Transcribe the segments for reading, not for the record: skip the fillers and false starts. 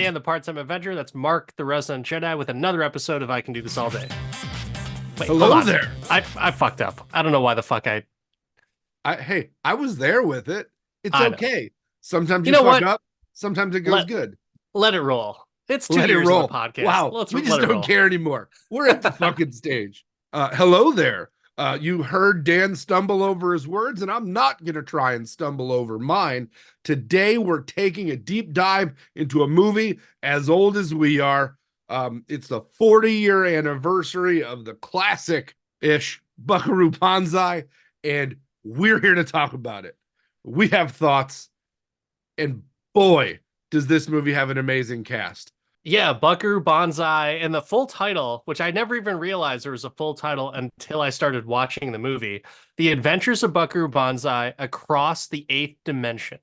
Dan, the part-time Avenger. That's Mark, the resident Jedi, with another episode of I Can Do This All Day. Wait, hold Hello on. there. I fucked up. I don't know why the fuck Hey, I was there with it. It's I know. okay. Sometimes You you know fuck what? up. Sometimes it goes Let good. let it roll. It's two Let it years of the roll. podcast. Wow, Let's we let just it don't roll. care anymore. We're at the fucking stage. Hello there. You heard Dan stumble over his words, and I'm not going to try and stumble over mine. Today, we're taking a deep dive into a movie as old as we are. It's the 40-year anniversary of the classic-ish Buckaroo Banzai, and we're here to talk about it. We have thoughts, and boy, does this movie have an amazing cast. Yeah, Buckaroo Banzai, and the full title, which I never even realized there was a full title until I started watching the movie, The Adventures of Buckaroo Banzai Across the Eighth Dimension.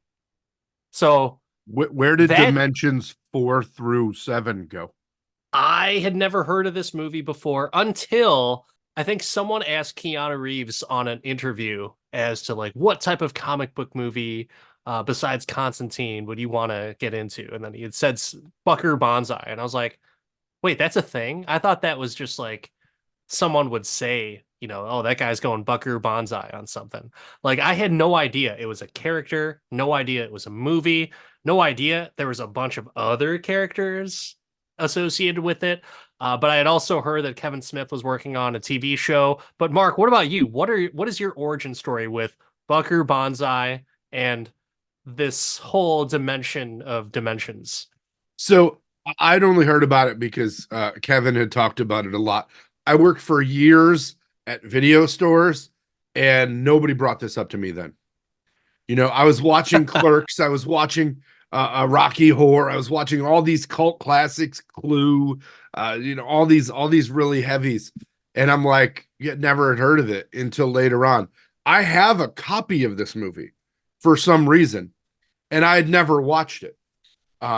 So Where did that dimensions 4 through 7 go? I had never heard of this movie before until I think someone asked Keanu Reeves on an interview as to like what type of comic book movie besides Constantine would you want to get into? And then he had said Buckaroo Banzai, and I was like, wait, that's a thing? I thought that was just like someone would say, oh, that guy's going Buckaroo Banzai on something. Like I had no idea it was a character, no idea it was a movie, no idea there was a bunch of other characters associated with it. But I had also heard that Kevin Smith was working on a TV show. But Mark, what about you? What is your origin story with Buckaroo Banzai and this whole dimension of dimensions? So I'd only heard about it because Kevin had talked about it a lot. I worked for years at video stores, and nobody brought this up to me then. I was watching Clerks, I was watching Rocky Horror, I was watching all these cult classics, Clue, all these really heavies, and I'm like, yeah, never had heard of it until later on. I have a copy of this movie for some reason, and I had never watched it.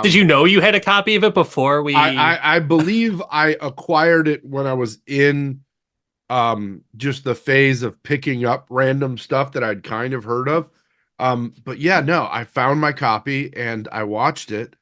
Did you know you had a copy of it before we? I believe I acquired it when I was in just the phase of picking up random stuff that I'd kind of heard of. But yeah, no, I found my copy and I watched it,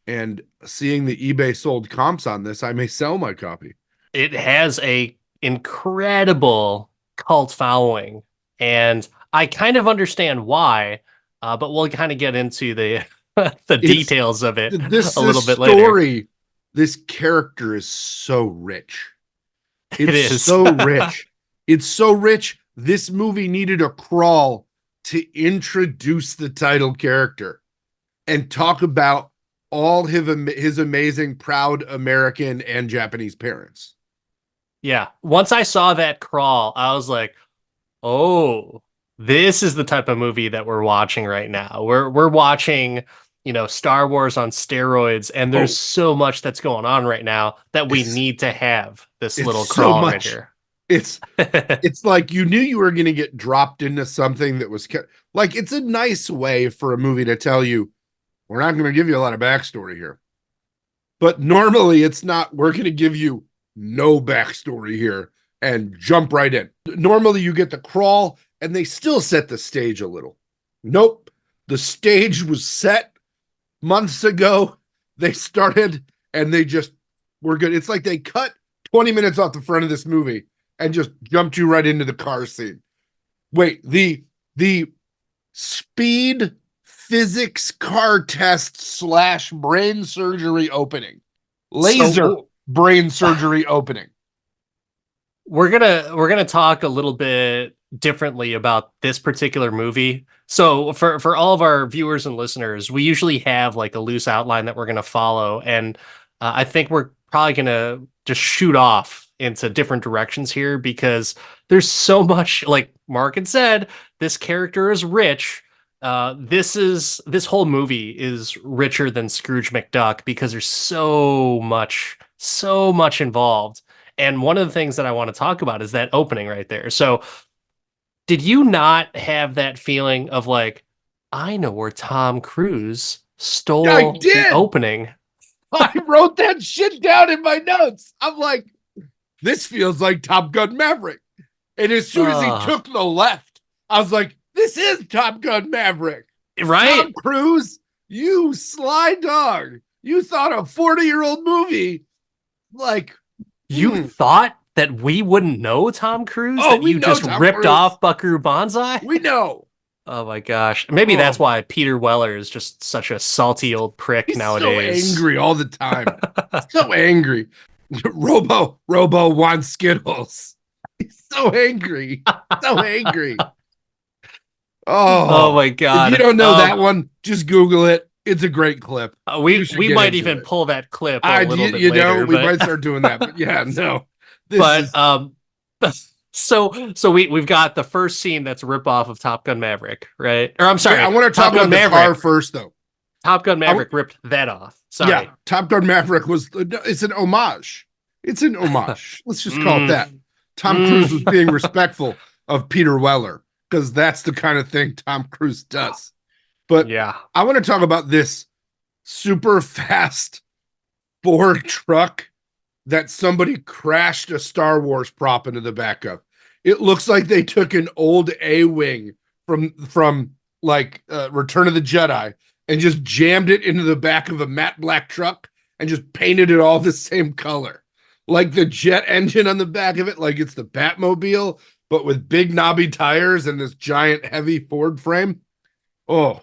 and seeing the eBay sold comps on this, I may sell my copy. It has a incredible cult following, and I kind of understand why. But we'll kind of get into the the It's details of it this a this little bit later. story, this character is so rich. It It's is. so rich. It's so rich. This movie needed a crawl to introduce the title character and talk about all his amazing, proud American and Japanese parents. Yeah. Once I saw that crawl, I was like, "Oh, this is the type of movie that we're watching right now. We're watching, Star Wars on steroids, and there's Oh, so much that's going on right now that we it's need to have this it's little so crawl right much. here." It's it's like you knew you were going to get dropped into something that was like, it's a nice way for a movie to tell you we're not going to give you a lot of backstory here. But normally it's not, we're going to give you no backstory here and jump right in. Normally you get the crawl and they still set the stage a little. Nope. The stage was set months ago. They started and they just were good. It's like they cut 20 minutes off the front of this movie and just jumped you right into the car scene. Wait, the speed physics car test / brain surgery opening. Laser So brain surgery opening. we're gonna talk a little bit differently about this particular movie. So for all of our viewers and listeners, we usually have like a loose outline that we're gonna follow, and I think we're probably gonna just shoot off into different directions here because there's so much. Like Mark had said, this character is rich. This whole movie is richer than Scrooge McDuck because there's so much involved. And one of the things that I want to talk about is that opening right there. So, did you not have that feeling of like, I know where Tom Cruise I stole the did. opening? I wrote that shit down in my notes. I'm like, this feels like Top Gun Maverick. And as soon as he Uh, took the left, I was like, this is Top Gun Maverick. right? Tom Cruise, you sly dog. You thought a 40-year-old movie, like, You thought that we wouldn't know Tom Cruise? Oh, that we you know just Tom ripped Cruise. off Buckaroo Banzai? We know. Oh my gosh. Maybe that's Oh. why Peter Weller is just such a salty old prick He's so nowadays. angry all the time. So angry. Robo wants Skittles. He's so angry. So angry. Oh Oh, my if god. you don't know that one, just Google it. It's a great clip. We You should we get might into even it. pull that clip a little bit You later, know, we but might start doing that. But yeah, no. This but is so we've got the first scene that's a ripoff of Top Gun Maverick, right? Or I'm sorry, I want to Top talk Gun about the Maverick. car first, though. Top Gun Maverick ripped that off. Sorry. Yeah, Top Gun Maverick it's an homage. It's an homage. Let's just call it that. Tom Cruise was being respectful of Peter Weller because that's the kind of thing Tom Cruise does. But yeah, I want to talk about this super fast Ford truck that somebody crashed a Star Wars prop into the back of. It looks like they took an old A-wing from like Return of the Jedi and just jammed it into the back of a matte black truck and just painted it all the same color. Like the jet engine on the back of it, like it's the Batmobile, but with big knobby tires and this giant heavy Ford frame. Oh,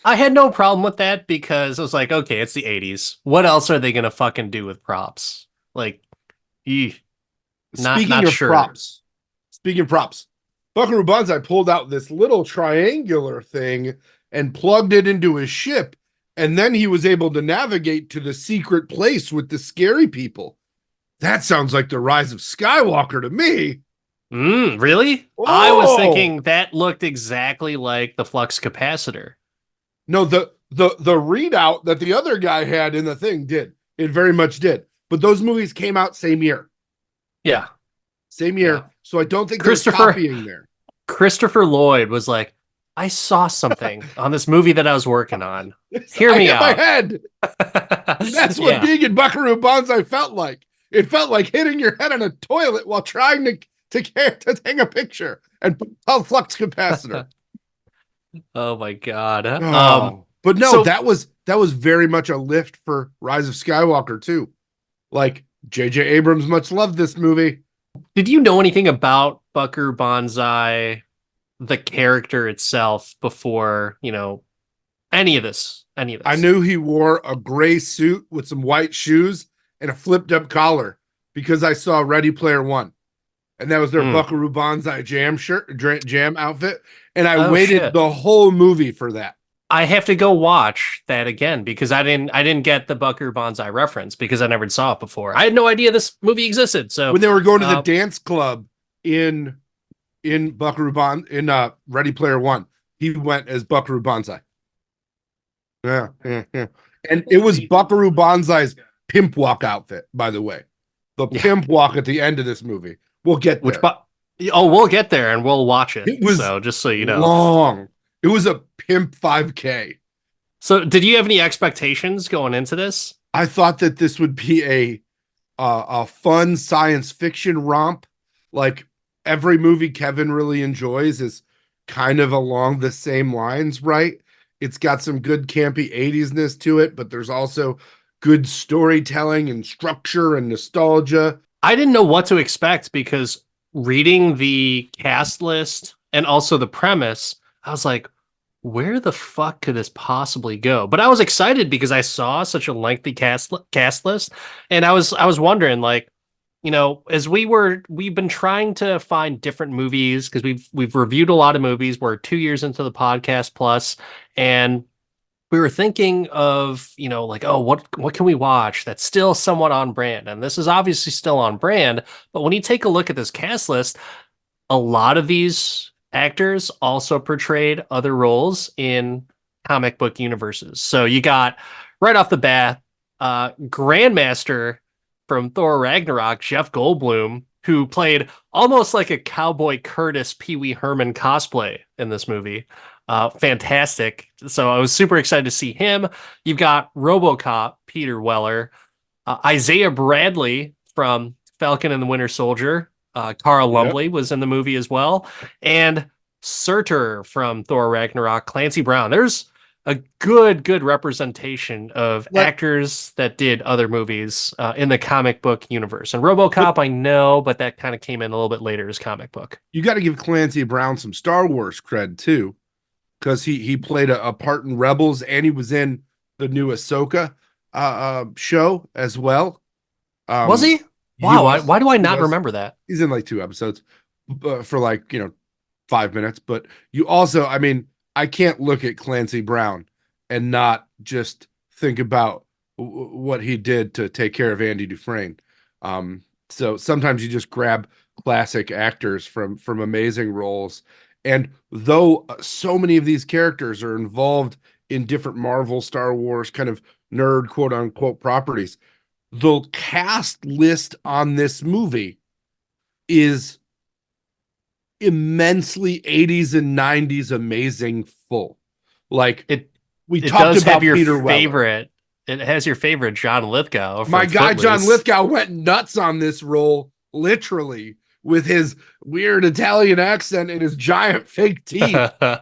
I had no problem with that because I was like, okay, it's the 80s. What else are they gonna fucking do with props? Like, speaking not of sure. props, Buckaroo Banzai pulled out this little triangular thing and plugged it into his ship, and then he was able to navigate to the secret place with the scary people. That sounds like the Rise of Skywalker to me. Really? Oh! I was thinking that looked exactly like the flux capacitor. No, the readout that the other guy had in the thing did. It very much did. But those movies came out same year. Yeah. Same year. Yeah. So I don't think there's copying there. Christopher Lloyd was like, I saw something on this movie that I was working on. Hear me out. My head. That's what being in Buckaroo Banzai felt like. It felt like hitting your head on a toilet while trying to take a picture and put a flux capacitor. Oh my god. But no, that was very much a lift for Rise of Skywalker too. Like J.J. Abrams much loved this movie. Did you know anything about Buckaroo Banzai, the character itself, before, any of this? I knew he wore a gray suit with some white shoes and a flipped up collar because I saw Ready Player One. And that was their Buckaroo Banzai jam outfit. And I waited the whole movie for that. I have to go watch that again because I didn't get the Buckaroo Banzai reference because I never saw it before. I had no idea this movie existed. So when they were going to the dance club in Buckaroo in Ready Player One, he went as Buckaroo Banzai. Yeah. And it was Buckaroo Banzai's pimp walk outfit, by the way. The pimp walk at the end of this movie. We'll get there. We'll get there and we'll watch it. It was so just so you know. Long. It was a pimp 5K. So did you have any expectations going into this? I thought that this would be a fun science fiction romp. Like every movie Kevin really enjoys is kind of along the same lines, right? It's got some good campy 80s-ness to it, but there's also good storytelling and structure and nostalgia. I didn't know what to expect because reading the cast list and also the premise, I was like, where the fuck could this possibly go? But I was excited because I saw such a lengthy cast list, and I was wondering, like, as we've been trying to find different movies because we've reviewed a lot of movies. We're 2 years into the podcast plus, and we were thinking of, like, oh, what can we watch that's still somewhat on brand? And this is obviously still on brand, but when you take a look at this cast list, a lot of these actors also portrayed other roles in comic book universes. So you got right off the bat, Grandmaster from Thor Ragnarok, Jeff Goldblum, who played almost like a Cowboy Curtis Pee Wee Herman cosplay in this movie. Fantastic. So I was super excited to see him. You've got RoboCop, Peter Weller, Isaiah Bradley from Falcon and the Winter Soldier. Carl Lumbly was in the movie as well. And Surtur from Thor Ragnarok, Clancy Brown. There's a good representation of Like, actors that did other movies in the comic book universe. And but RoboCop, I know, but that kind of came in a little bit later as comic book. you got to give Clancy Brown some Star Wars cred too, because he played a part in Rebels and he was in the new Ahsoka show as well. Was Um, he? he Wow, was why do I he not was remember that? he's in like 2 episodes for like 5 minutes. But you also, I mean, I can't look at Clancy Brown and not just think about what he did to take care of Andy Dufresne. So sometimes you just grab classic actors from amazing roles. And though so many of these characters are involved in different Marvel, Star Wars kind of nerd quote unquote properties, the cast list on this movie is immensely 80s and 90s amazing full. Like It we it talked does have about your Peter Weller. favorite. It has your favorite John Lithgow My from guy John Footloose. Lithgow went nuts on this role, literally, with his weird Italian accent and his giant fake teeth.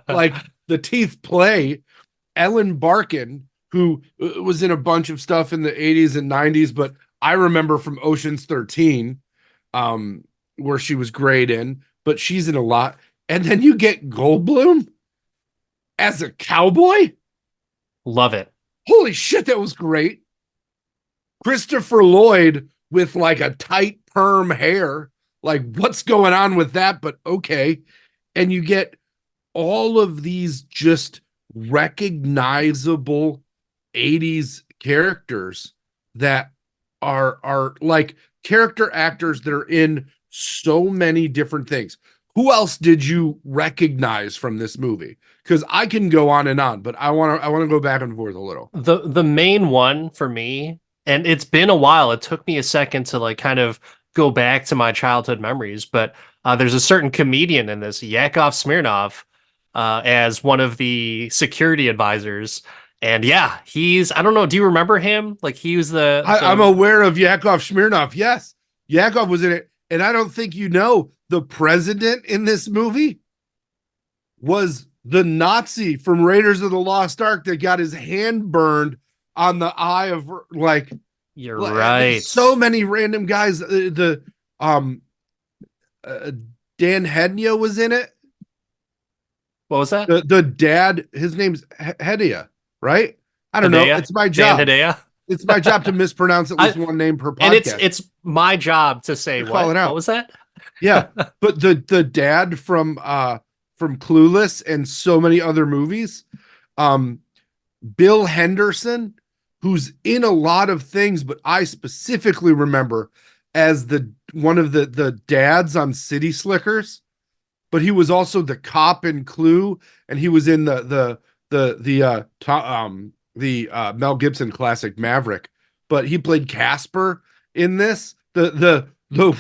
Like the teeth play. Ellen Barkin, who was in a bunch of stuff in the 80s and 90s, but I remember from Ocean's 13, where she was great in, but she's in a lot. And then you get Goldblum as a cowboy. Love it. Holy shit, that was great. Christopher Lloyd with like a tight perm hair. Like, what's going on with that? But okay. And you get all of these just recognizable 80s characters that are like character actors that are in so many different things. Who else did you recognize from this movie? Because I can go on and on, but I want to go back and forth a little. The main one for me, and it's been a while. It took me a second to like kind of go back to my childhood memories, but there's a certain comedian in this, Yakov Smirnov, as one of the security advisors. And yeah, he's I don't know, do you remember him? Like he was I'm aware of Yakov Smirnov. Yes, Yakov was in it, and I don't think the president in this movie was the Nazi from Raiders of the Lost Ark that got his hand burned on the eye of like. You're right. So many random guys. Um, Dan Hednia was in it. What was that? The dad, his name's Hedaya, right? I don't know. Hedaya? It's my job. Dan Hedaya? It's my job to mispronounce at least one name per podcast. And it's my job to say call it out. What was that? Yeah, but the dad from Clueless and so many other movies, Bill Henderson, who's in a lot of things, but I specifically remember as one of the dads on City Slickers, but he was also the cop in Clue, and he was in the Mel Gibson classic Maverick, but he played Casper in this, the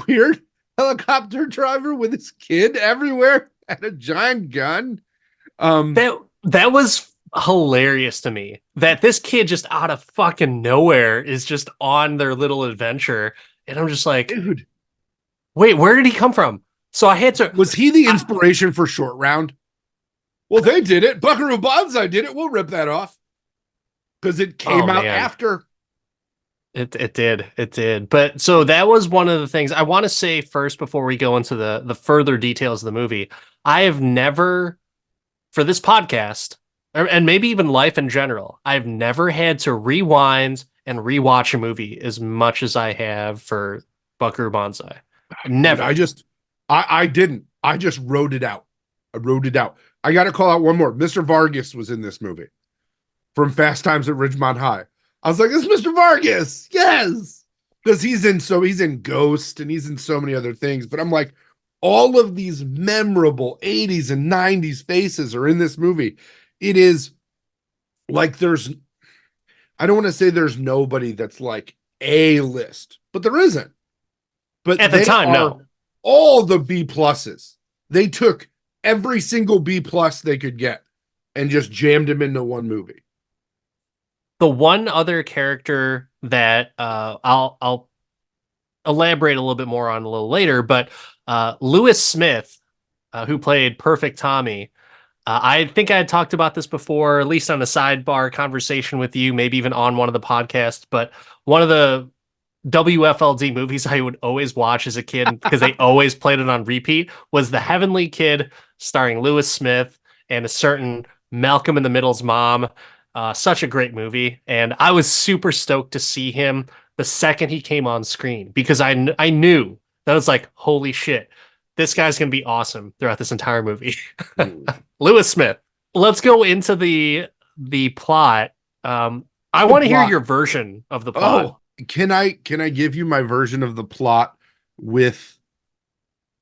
weird helicopter driver with his kid everywhere and a giant gun. That was hilarious to me, that this kid just out of fucking nowhere is just on their little adventure, and I'm just like, dude, wait, where did he come from? So I had to. Was he the inspiration for Short Round? Well, they did it. Buckaroo Banzai did it. We'll rip that off because it came out after. It did. But so that was one of the things I want to say first before we go into the further details of the movie. I have never, for this podcast, and maybe even life in general, I've never had to rewind and rewatch a movie as much as I have for Buckaroo Banzai. Never. I didn't. I just wrote it out. I got to call out one more. Mr. Vargas was in this movie from Fast Times at Ridgemont High. I was like, it's Mr. Vargas. Yes. Because he's in Ghost and he's in so many other things. But I'm like, all of these memorable 80s and 90s faces are in this movie. It is like I don't want to say there's nobody that's like A list, but there isn't. But at the time, no. All the B pluses. They took every single B plus they could get and just jammed him into one movie. The one other character that I'll elaborate a little bit more on a little later, but Lewis Smith, who played Perfect Tommy, I think I had talked about this before, at least on a sidebar conversation with you, maybe even on one of the podcasts. But one of the WFLD movies I would always watch as a kid because they always played it on repeat was The Heavenly Kid, starring Lewis Smith and a certain Malcolm in the Middle's mom. Such a great movie, and I was super stoked to see him the second he came on screen because I knew that was like, holy shit, this guy's gonna be awesome throughout this entire movie. Lewis Smith. Let's go into the plot. I The want to hear plot. your version of the plot. Oh, can I give you my version of the plot with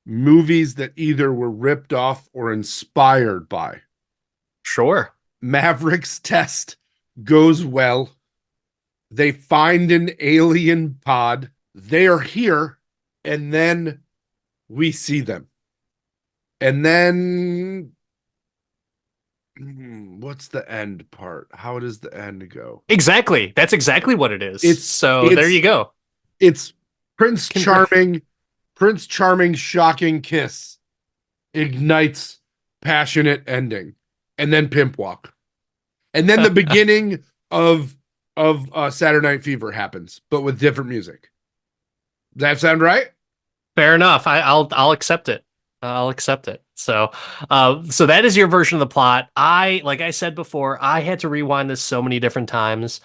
movies that either were ripped off or inspired by? Sure. Maverick's test goes well. They find an alien pod. They are here, and then we see them. And then what's the end part? How does the end go? Exactly. That's exactly what it is. It's there you go. It's Prince Congra- Charming. Prince Charming's shocking kiss ignites passionate ending, and then pimp walk, and then the beginning of Saturday Night Fever happens, but with different music. Does that sound right? Fair enough. I'll accept it. I'll accept it. So that is your version of the plot. Like I said before, I had to rewind this so many different times.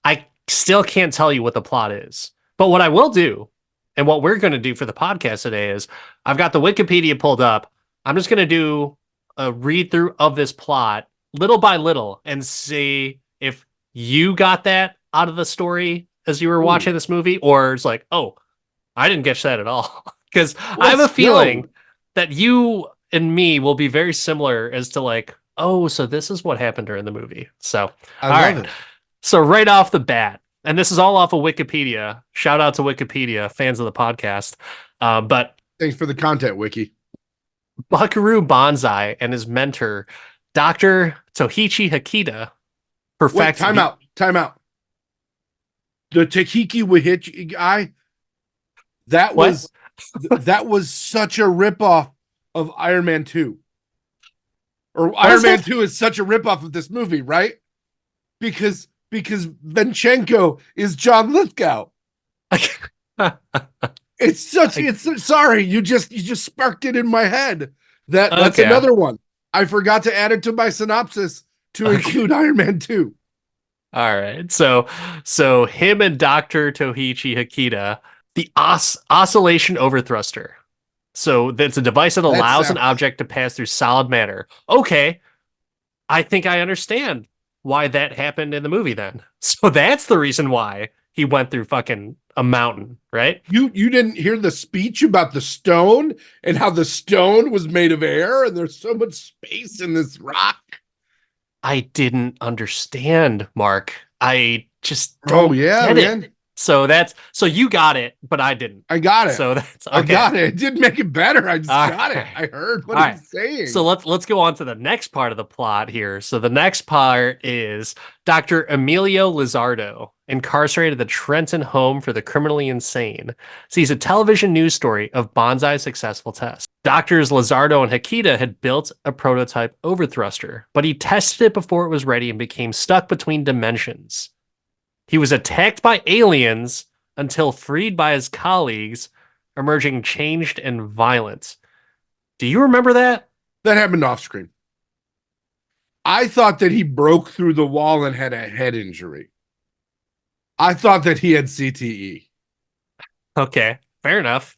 I still can't tell you what the plot is. But what I will do, and what we're going to do for the podcast today is I've got the Wikipedia pulled up. I'm just going to do a read through of this plot little by little and see if you got that out of the story as you were watching this movie, or it's like, oh, I didn't get that at all. Because I have a feeling that you and me will be very similar as to like, oh, so this is what happened during the movie. So, I love it. So right off the bat, and this is all off of Wikipedia. Shout out to Wikipedia, fans of the podcast. But Thanks for the content, Wiki. Buckaroo Banzai and his mentor, Dr. Tohichi Hakita, Wait, perfected. time out. The Tahiki Wahichi guy, that What? was such a ripoff of Iron Man 2. Or Iron Man 2 is such a ripoff of this movie, right? Because Venchenko is John Lithgow. Sorry, you just sparked it in my head. That's Okay. another one. I forgot to add it to my synopsis to include Iron Man 2. All right. So him and Dr. Tohichi Hakita, the oscillation overthruster. So that's a device that allows an object to pass through solid matter. Okay. I think I understand why that happened in the movie then. So that's the reason why he went through fucking a mountain, right? You didn't hear the speech about the stone and how the stone was made of air and there's so much space in this rock? I didn't understand, Mark. I just don't get man. it. So you got it, but I didn't. I got it. So that's okay. I got it. It didn't make it better. I just got it. right. I heard what he's saying. So let's go on to the next part of the plot here. So the next part is Dr. Emilio Lizardo, incarcerated at the Trenton Home for the Criminally Insane, sees a television news story of Banzai's successful test. Doctors Lizardo and Hakita had built a prototype overthruster, but he tested it before it was ready and became stuck between dimensions. He was attacked by aliens until freed by his colleagues, emerging changed and violent. Do you remember that? That happened off screen. I thought that he broke through the wall and had a head injury. I thought that he had CTE. Okay, fair enough.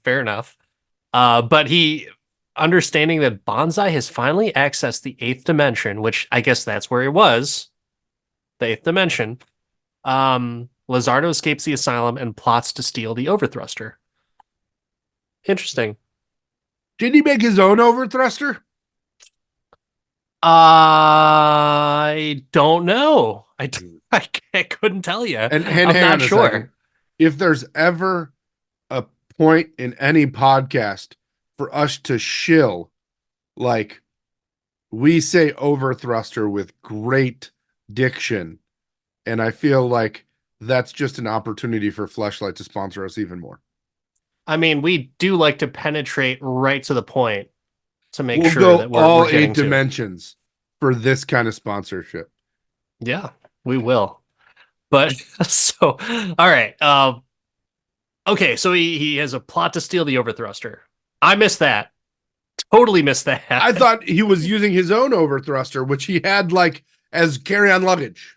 But he, understanding that Banzai has finally accessed the 8th dimension, which I guess that's where he was, the 8th dimension, Lizardo escapes the asylum and plots to steal the overthruster. Interesting. Did he make his own overthruster? I don't know. I couldn't tell you. And I'm not sure. Second. If there's ever a point in any podcast for us to shill, like we say overthruster with great diction, and I feel like that's just an opportunity for Fleshlight to sponsor us even more. I mean, we do like to penetrate right to the point to make we'll sure go that we're all getting 8 dimensions. for this kind of sponsorship. Yeah, we will. But so, all right. Okay, so he has a plot to steal the Overthruster. I missed that. Totally missed that. I thought he was using his own overthruster, which he had like as carry-on luggage,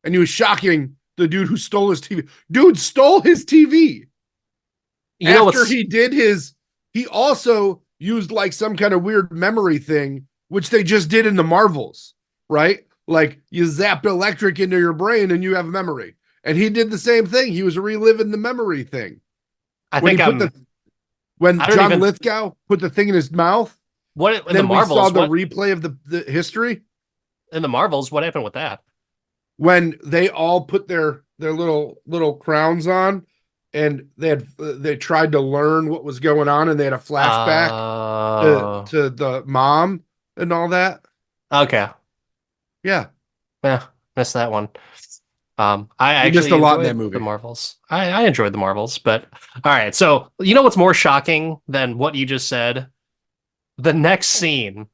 and he was shocking the dude who stole his TV. Dude stole his TV. You know After what's he did his, he also used like some kind of weird memory thing, which they just did in the Marvels, right? Like you zap electric into your brain and you have memory. And he did the same thing. He was reliving the memory thing. I When think he put I'm the when I don't John even Lithgow put the thing in his mouth, what in the then we saw Marvels, the what replay of the history in the Marvels, what happened with that? when they all put their little crowns on and they tried to learn what was going on and they had a flashback Uh to the mom and all that. okay. Yeah, Yeah, missed that one. I you missed actually a lot in that enjoyed the movie. Marvels. I enjoyed the Marvels, but all right. So you know what's more shocking than what you just said? The next scene,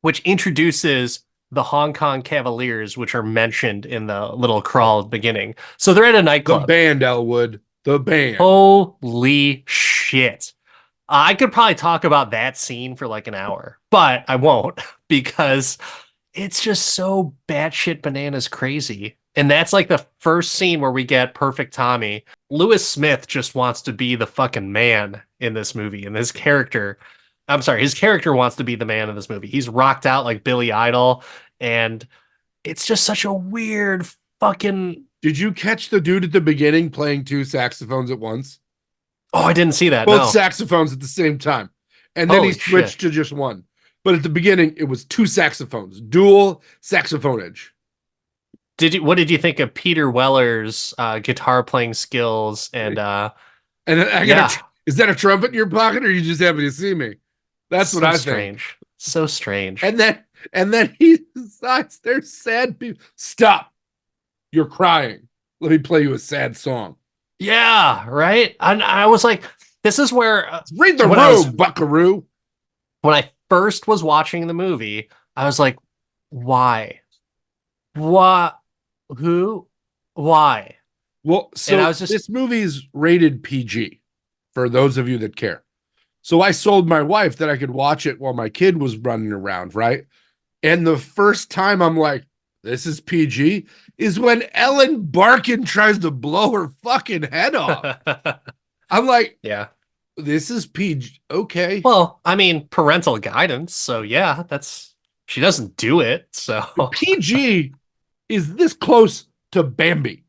which introduces the Hong Kong Cavaliers, which are mentioned in the little Oh, crawl at the beginning. So they're at a the nightclub. band, Elwood, the band. Holy shit. I could probably talk about that scene for like an hour, but I won't because it's just so batshit bananas crazy. And that's like the first scene where we get Perfect Tommy. Lewis Smith just wants to be the fucking man in this movie. And I'm sorry, his character wants to be the man in this movie. He's rocked out like Billy Idol. And it's just such a weird fucking. Did you catch the dude at the beginning playing two saxophones at once? Oh, I didn't see that. Both No. saxophones at the same time. And then he Holy shit. switched to just one. But at the beginning, it was two saxophones, dual saxophonage. What did you think of Peter Weller's guitar playing skills and And I yeah, is that a trumpet in your pocket or are you just happy to see me? That's so what I think. strange. So strange. And then he decides there's sad people. Stop. You're crying. Let me play you a sad song. Yeah, right? And I was like, this is where Read the when room, buckaroo. when I first was watching the movie, I was like, why? What? Who? Why? Well, And I so was just this movie's rated PG for those of you that care. So I sold my wife that I could watch it while my kid was running around, right? And the first time I'm like, this is PG, is when Ellen Barkin tries to blow her fucking head off. I'm like, yeah. this is PG. Okay. Well, I mean, parental guidance. So yeah, she doesn't do it. So PG is this close to Bambi.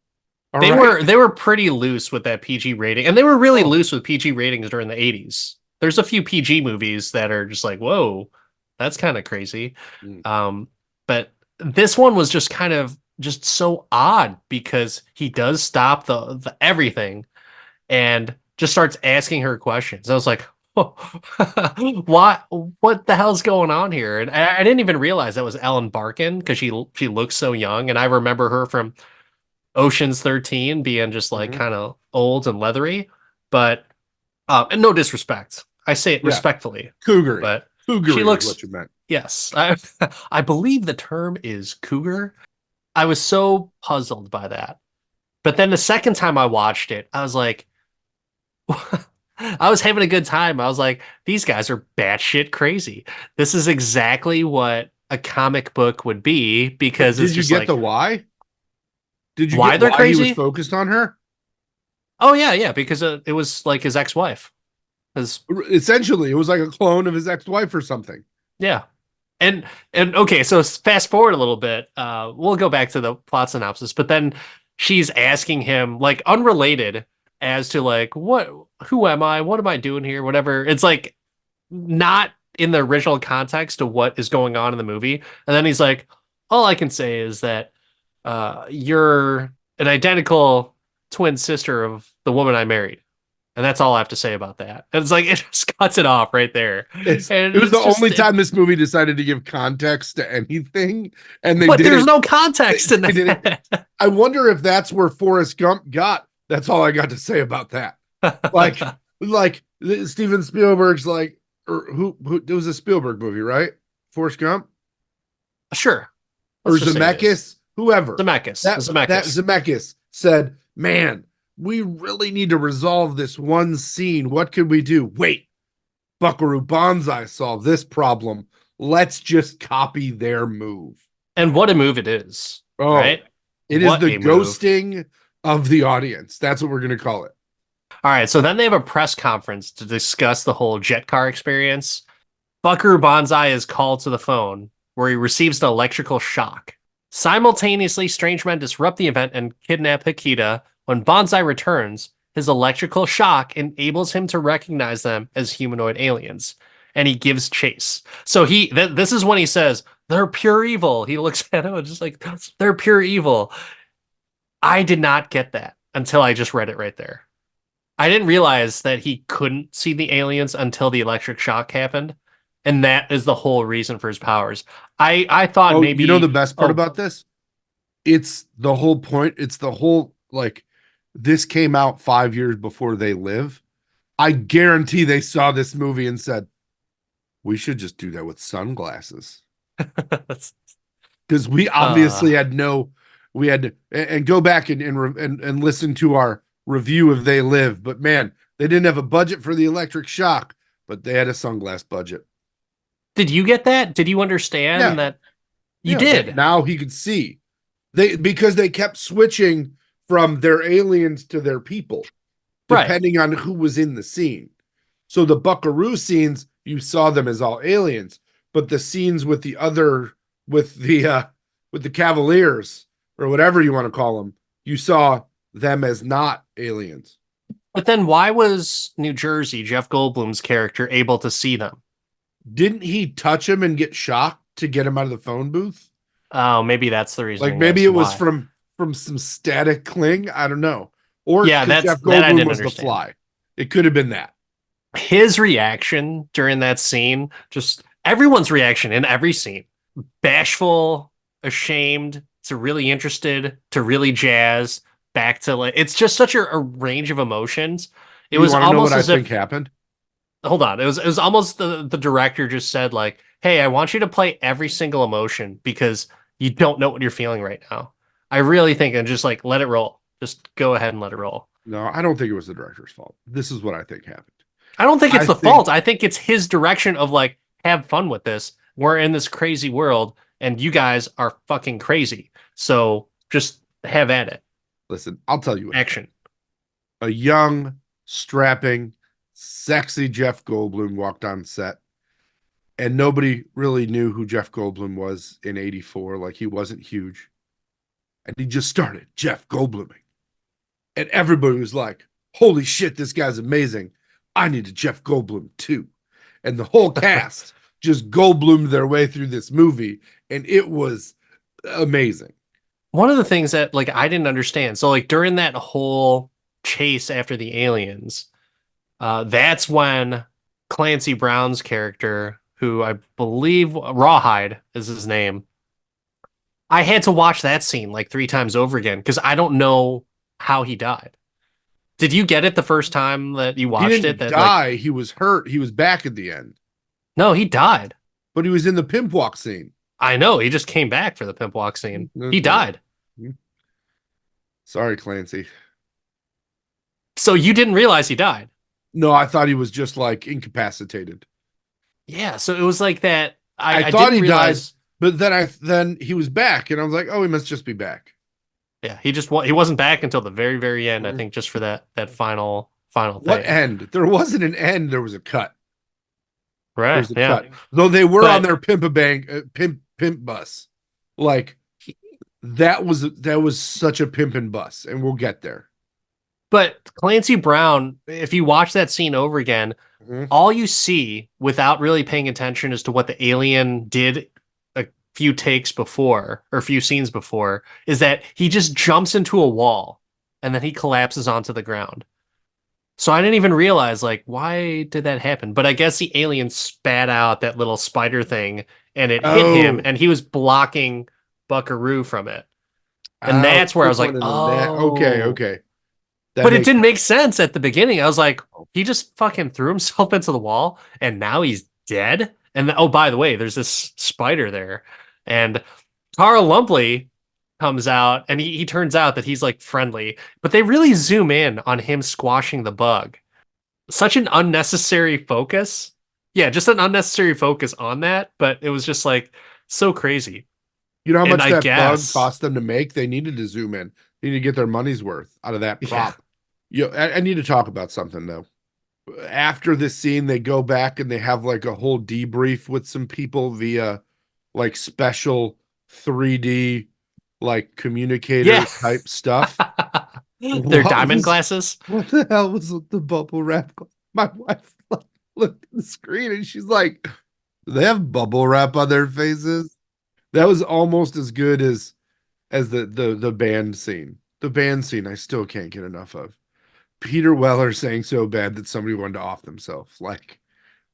All they right? were pretty loose with that PG rating, and they were really Oh. loose with PG ratings during the 80s. There's a few PG movies that are just like, whoa, that's kind of crazy. But this one was just kind of just so odd because he does stop the everything and just starts asking her questions. I was like, what the hell's going on here? And I didn't even realize that was Ellen Barkin because she looks so young, and I remember her from Ocean's 13 being just like kind of old and leathery. But and no disrespect, I say it respectfully, Cougar. but Cougar she is looks. what you meant. Yes, I believe the term is cougar. I was so puzzled by that. But then the second time I watched it, I was like, I was having a good time. I was like, these guys are batshit crazy. This is exactly what a comic book would be because it's Did you just get like the why? Did you why get they're why he was crazy? focused on her? Oh yeah, because it was like his ex-wife. Because Essentially, it was like a clone of his ex-wife or something. yeah, and okay, so fast forward a little bit. We'll go back to the plot synopsis, but then she's asking him like unrelated as to like who am I? What am I doing here? Whatever. It's like not in the original context of what is going on in the movie. And then he's like, all I can say is that you're an identical twin sister of the woman I married. And that's all I have to say about that. And it's like it just cuts it off right there. And It was the only just time this movie decided to give context to anything, and they but did there's it. no context in They did it. that. I wonder if that's where Forrest Gump got. That's all I got to say about that. Like Steven Spielberg's like, or who it was a Spielberg movie, right? Forrest Gump. Sure. or Let's just say it is. Zemeckis, whoever. Zemeckis. That Zemeckis. Zemeckis said, "Man, we really need to resolve this one scene. What could we do? Wait, Buckaroo Banzai solved this problem. Let's just copy their move." And what a move it is, Oh, right? it is What the a move. ghosting of the audience. That's what we're going to call it. All right, so then they have a press conference to discuss the whole jet car experience. Buckaroo Banzai is called to the phone where he receives an electrical shock. Simultaneously, strange men disrupt the event and kidnap Hikita. When Banzai returns, his electrical shock enables him to recognize them as humanoid aliens, and he gives chase. So this is when he says, "They're pure evil." He looks at him and just like, "They're pure evil." I did not get that until I just read it right there. I didn't realize that he couldn't see the aliens until the electric shock happened, and that is the whole reason for his powers. I thought Oh, maybe, you know the best part oh, about this? It's the whole point. It's the whole, like, this came out 5 years before They Live. I guarantee they saw this movie and said, we should just do that with sunglasses. Because we obviously had no, we had to, and go back and listen to our review of They Live. But man, they didn't have a budget for the electric shock, but they had a sunglass budget. did you get that? Did you understand Yeah. that? You Yeah, did. now he could see. Because they kept switching from their aliens to their people, Right. depending on who was in the scene. So the Buckaroo scenes, you saw them as all aliens, but the scenes with the Cavaliers or whatever you want to call them, you saw them as not aliens. But then why was New Jersey, Jeff Goldblum's character, able to see them? Didn't he touch him and get shocked to get him out of the phone booth? Oh, maybe that's the reason. Like maybe it was from some static cling. I don't know. Or yeah, that's Jeff that I Goldblum didn't was understand. the Fly. It could have been that. His reaction during that scene, just everyone's reaction in every scene, bashful, ashamed, to really interested, to really jazz, back to like, it's just such a range of emotions. It was almost as if happened. Hold on, it was almost the director just said like, "Hey, I want you to play every single emotion because you don't know what you're feeling right now." I really think, and just like let it roll. Just go ahead and let it roll. No, I don't think it was the director's fault. This is what I think happened. I don't think it's the fault. I think it's his direction of like, have fun with this. We're in this crazy world, and you guys are fucking crazy. So just have at it. Listen, I'll tell you. Action. A young, strapping, sexy Jeff Goldblum walked on set, and nobody really knew who Jeff Goldblum was in '84. Like, he wasn't huge. And he just started Jeff Goldbluming. And everybody was like, holy shit, this guy's amazing. I need a Jeff Goldblum too. And the whole cast just Goldblumed their way through this movie, and it was amazing. One of the things that like I didn't understand, so like during that whole chase after the aliens, that's when Clancy Brown's character, who I believe Rawhide is his name, I had to watch that scene like 3 times over again because I don't know how he died. Did you get it the first time that you watched it? That die. Like, he was hurt. He was back at the end. No, he died. But he was in the pimp walk scene. I know. He just came back for the pimp walk scene. He died. Sorry, Clancy. So you didn't realize he died? No, I thought he was just like incapacitated. Yeah, so it was like that. I thought he died, but then he was back, and I was like, oh, he must just be back. Yeah, he wasn't back until the very, very end. I think just for that final thing. What end? There wasn't an end. There was a cut. Right. Yeah. Cut. Though they were on their pimp bus, like that was such a pimpin' bus, and we'll get there. But Clancy Brown, if you watch that scene over again, all you see without really paying attention as to what the alien did a few takes before or a few scenes before is that he just jumps into a wall and then he collapses onto the ground. So I didn't even realize, like, why did that happen? But I guess the alien spat out that little spider thing and it hit him and he was blocking Buckaroo from it. And that's where I was like, oh, okay. But it didn't make sense at the beginning. I was like, he just fucking threw himself into the wall and now he's dead. And oh, by the way, there's this spider there. And Carl Lumpley comes out, and he turns out that he's like friendly, but they really zoom in on him squashing the bug. Such an unnecessary focus. Yeah, just an unnecessary focus on that, but it was just like so crazy. You know how And much I that bug guess, cost them to make? They needed to zoom in. They need to get their money's worth out of that yeah, prop. I need to talk about something though. After this scene, they go back and they have like a whole debrief with some people via like special 3D like communicator yeah. type stuff. Their What diamond was glasses. what the hell was with the bubble wrap? My wife like, looked at the screen and she's like, "Do they have bubble wrap on their faces?" That was almost as good as the band scene. The band scene I still can't get enough of. Peter Weller saying so bad that somebody wanted to off themselves. Like,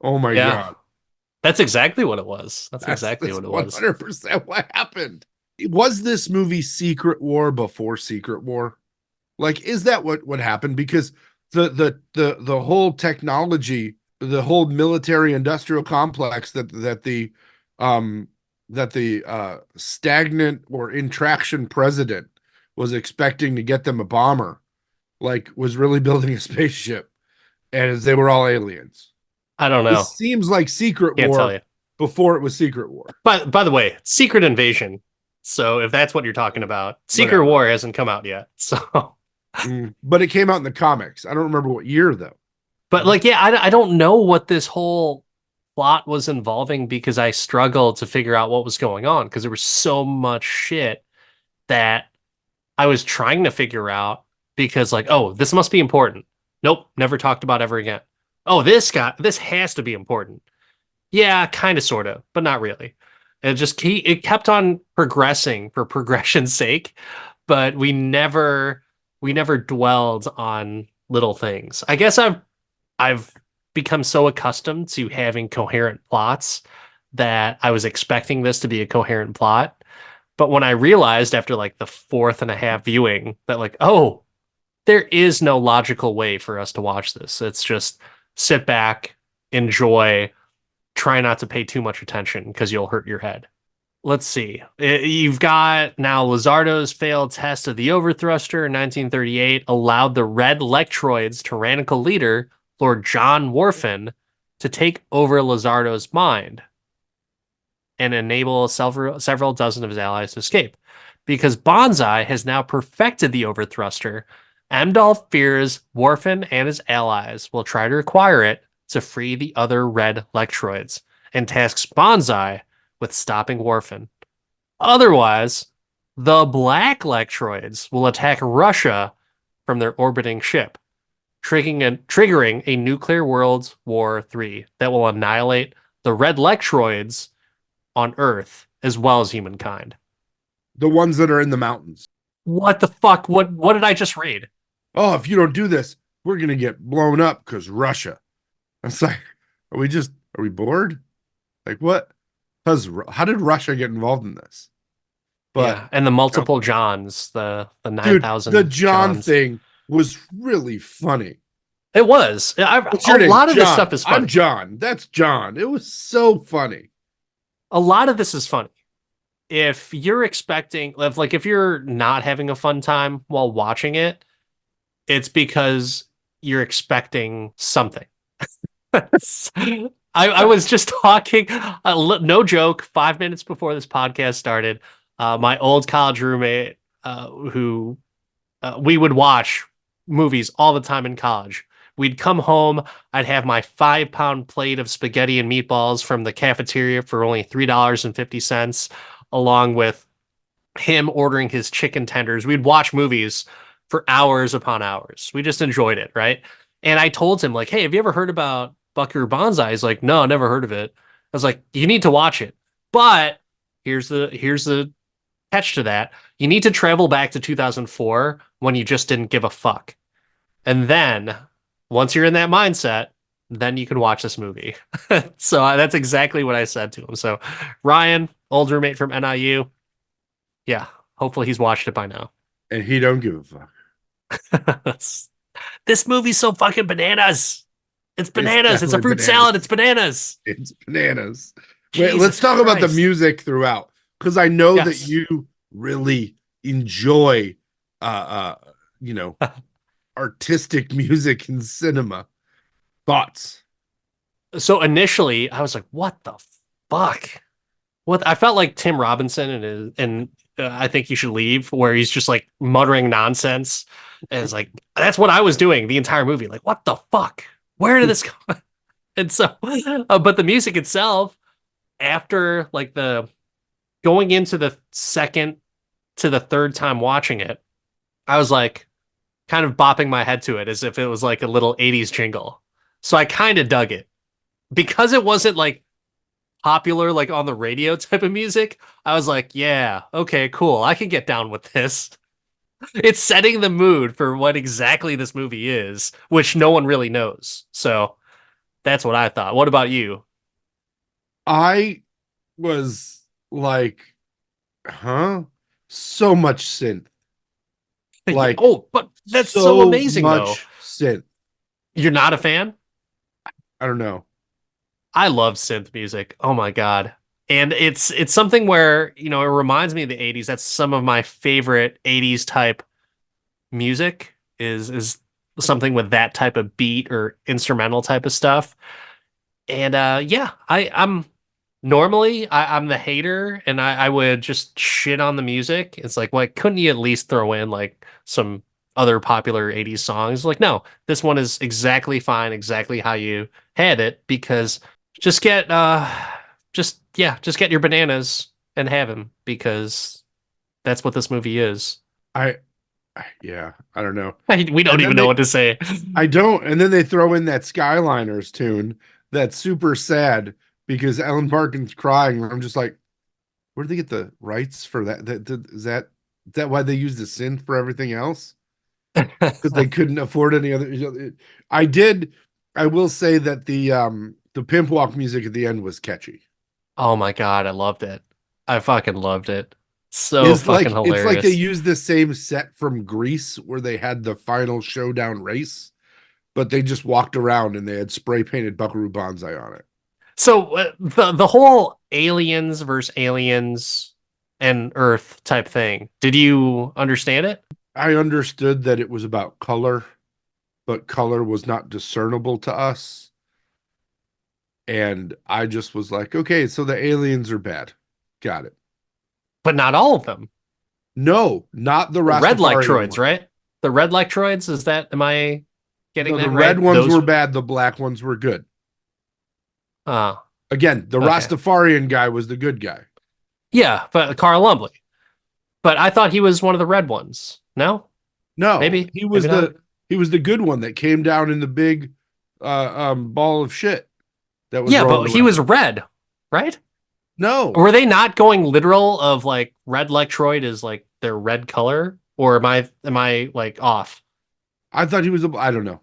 oh my Yeah, God. that's exactly what it was. That's That's exactly that's what it was. 100% what happened. Was this movie Secret War before Secret War? Like, is that what happened? Because the whole technology, the whole military industrial complex um that the stagnant or in traction president was expecting to get them a bomber, like was really building a spaceship, and they were all aliens. I don't know. This seems like Secret Can't tell War you. before it was Secret War. But by the way, Secret Invasion. So if that's what you're talking about, Secret Whatever. War hasn't come out yet. So, But it came out in the comics. I don't remember what year though. but like, yeah, I don't know what this whole plot was involving because I struggled to figure out what was going on because there was so much shit that I was trying to figure out because like, oh, this must be important. Nope, never talked about ever again. Oh, this has to be important. Yeah, kind of, sort of, but not really. It kept on progressing for progression's sake, but we never dwelled on little things. I guess I've become so accustomed to having coherent plots that I was expecting this to be a coherent plot. But when I realized after like the fourth and a half viewing that like, oh, there is no logical way for us to watch this. It's just sit back, enjoy, try not to pay too much attention because you'll hurt your head. Let's see. You've got now Lizardo's failed test of the overthruster in 1938 allowed the Red Lectroid's tyrannical leader, Lord John Worfen, to take over Lizardo's mind and enable several dozen of his allies to escape. Because Banzai has now perfected the overthruster, Amdal fears Worfen and his allies will try to acquire it to free the other red Lectroids and tasks Banzai with stopping Worfen. Otherwise, the black Lectroids will attack Russia from their orbiting ship, triggering a nuclear World War III that will annihilate the red Lectroids on Earth as well as humankind. The ones that are in the mountains. What the fuck? What did I just read? Oh, if you don't do this, we're gonna get blown up because Russia. It's like, are we bored? Like what? How did Russia get involved in this? But Yeah, and the you know, multiple Johns, the dude, the 9,000 John Johns. thing was really funny. It was. What's A your name? lot of this stuff John. is I'm funny. John. That's John. It was so funny. A lot of this is funny. If you're expecting, like, if you're not having a fun time while watching it, it's because you're expecting something. I was just talking, no joke, 5 minutes before this podcast started. My old college roommate, who we would watch movies all the time in college. We'd come home, I'd have my 5 pound plate of spaghetti and meatballs from the cafeteria for only $3.50, along with him ordering his chicken tenders. We'd watch movies for hours upon hours. We just enjoyed it, right? And I told him, like, hey, have you ever heard about Buckaroo Banzai? He's like, no, never heard of it. I was like, you need to watch it. But here's the catch to that. You need to travel back to 2004 when you just didn't give a fuck. And then once you're in that mindset, then you can watch this movie. So that's exactly what I said to him. So Ryan, old roommate from NIU, yeah, hopefully he's watched it by now. And he don't give a fuck. This movie's so fucking bananas. It's It's bananas. It's a definitely fruit bananas. salad. It's bananas. It's bananas. Wait, Jesus let's talk about the Christ. music throughout. because I know that Yes. you really enjoy, uh, uh, you know, artistic music and cinema. Thoughts? So initially, I was like, "What the fuck?" What I felt like Tim Robinson and I think you should leave, where he's just like muttering nonsense, and it's like that's what I was doing the entire movie. Like, what the fuck? Where did this come? And so, but the music itself, after like the going into the second to the third time watching it, I was like kind of bopping my head to it as if it was like a little 80s jingle. So I kind of dug it because it wasn't like popular like on the radio type of music. I was like, yeah, okay, cool. I can get down with this. It's setting the mood for what exactly this movie is, which no one really knows. So that's what I thought. What about you? I was like, huh? So much synth, like Oh, but that's so so amazing though. much synth. You're not a fan? I don't know. I love synth music. Oh my God. And it's something where, you know, it reminds me of the 80s. That's some of my favorite 80s type music is something with that type of beat or instrumental type of stuff. And yeah, I'm normally I'm the hater and I would just shit on the music. It's like, why couldn't you at least throw in like some other popular 80s songs? Like, no, this one is exactly fine, exactly how you had it, because just get just yeah, just get your bananas and have them because that's what this movie is. I yeah, I don't know. We don't And then even know they what to say. I don't, and then they throw in that Skyliners tune that's super sad because Ellen Barkin's crying. I'm just like, where did they get the rights for that? Is that why they use the synth for everything else? Because they couldn't afford any other. I did. I will say that the pimp walk music at the end was catchy. Oh my God, I loved it. I fucking loved it. So Is fucking like it's like they hilarious. used the same set from Grease where they had the final showdown race, but they just walked around and they had spray painted Buckaroo Banzai on it. So the whole aliens versus aliens and Earth type thing. Did you understand it? I understood that it was about color, but color was not discernible to us. And I just was like, okay, so the aliens are bad. Got it. But not all of them. No, not the The red Rastafarian Lectroids, one. right? The red Lectroids, is that am I getting No, the that red right? ones Those were bad, the black ones were good. uh Again, the okay. Rastafarian guy was the good guy. Yeah, but Carl Lumbly. But I thought he was one of the red ones. No? No, Maybe. Maybe not. he was the good one that came down in the big ball of shit that was Yeah, rolling but he was around. red, right? No, Were they not going literal of like red Lectroid is like their red color? Or am I like off? I thought he was I don't know.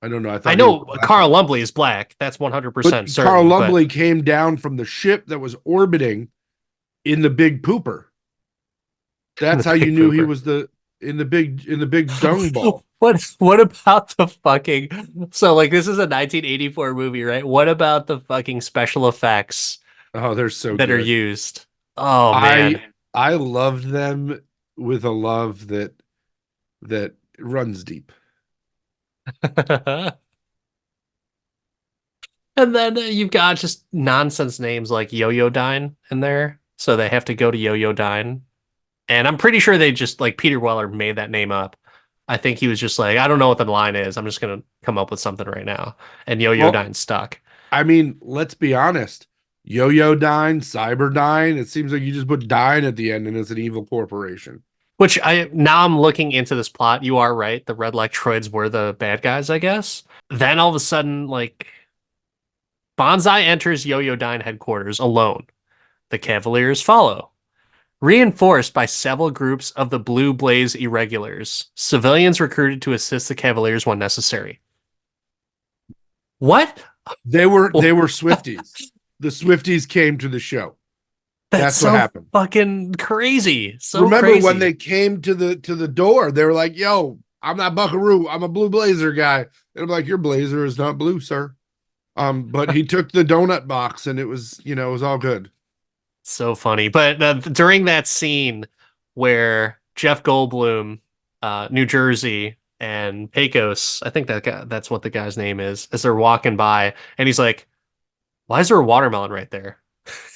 I don't know. I I thought he was know a black Carl guy. Lumbly is black. That's But 100% Carl certain. But Lumbly came down from the ship that was orbiting in the big pooper. That's the how you big knew he pooper. was the in the big dung ball. What about the fucking so like this is a 1984 movie, right? What about the fucking special effects Oh, they're so that are good. used? Oh man. I I loved them with a love that runs deep. And then you've got just nonsense names like Yo-Yo Dine in there. So they have to go to Yo-Yo Dine. And I'm pretty sure they just like Peter Weller made that name up. I think he was just like, I don't know what the line is. I'm just gonna come up with something right now. And Yo-Yo Well, Dine stuck. I mean, let's be honest. Yo-Yo Dine, Cyberdyne, it seems like you just put Dine at the end and it's an evil corporation. Which I now I'm looking into this plot. You are right. The Red Lectroids were the bad guys, I guess. Then all of a sudden, like Banzai enters Yo-Yo Dine headquarters alone. The Cavaliers follow. Reinforced by several groups of the Blue Blaze Irregulars, civilians recruited to assist the Cavaliers when necessary. What? They were Swifties. The Swifties came to the show. That's That's what so happened. fucking crazy. So Remember when they crazy. came to the door, they were like, "Yo, I'm not Buckaroo. I'm a Blue Blazer guy." And I'm like, "Your blazer is not blue, sir." But he took the donut box, and it was, you know, it was all good. So funny. But during that scene where Jeff Goldblum, New Jersey, and Pecos, I think that's what the guy's name is, as they're walking by, and he's like, "Why is there a watermelon right there?"